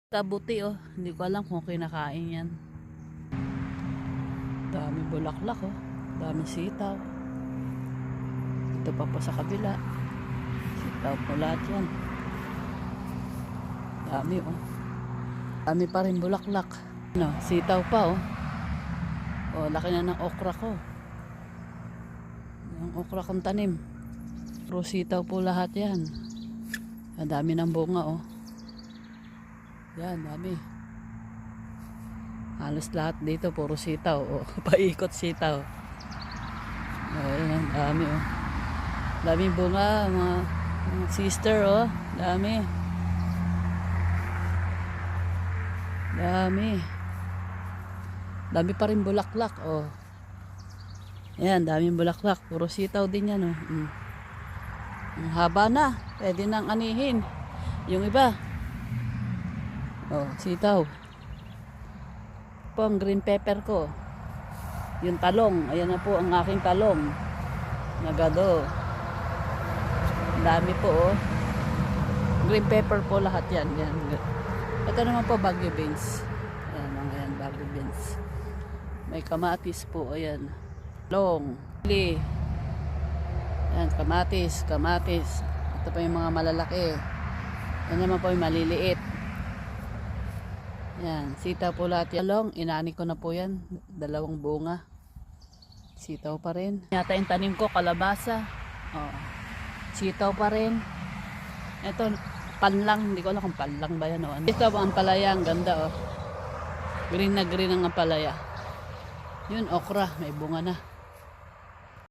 Kabuti oh, hindi ko alam kung kinakain yan. Dami bulaklak oh, dami sitaw. Ito pa po sa kabila. Sitaw po lahat yan. Dami oh. Dami pa rin bulaklak. Ano, sitaw pa oh. Oh, laki na ng okra ko. Yung okra kong tanim. Puro sitaw po lahat yan. Ang dami ng bunga oh. Yan, dami. Halos lahat dito, puro sitaw. O, paikot sitaw. O, yan, dami o. Daming bunga, mga sister o. Dami. Dami. Dami pa rin bulaklak o. Yan, daming bulaklak. Puro sitaw din yan o. Ang haba na. Pwede nang anihin. Yung iba. Oh, sitaw. Po ang green pepper ko. Yung talong, ayan na po ang aking talong. Nagado. Dami po oh. Green pepper po lahat yan. Yan. Ito naman po Baguio beans. Ayan, Baguio beans. May kamatis po, ayan. Long, chili. Ayan, kamatis. Ito pa yung mga malalaki. Yan naman po yung maliliit. Yan, sitaw po lahat yan. Long, inani ko na po yan. 2 bunga. Sitaw pa rin. Yata yung tanim ko, kalabasa. Oh, sitaw pa rin. Ito, panlang. Hindi ko alam kung panlang ba yan o ano. Ito ang ampalaya, ang ganda oh. Green na green ang ampalaya. Yun, okra, may bunga na.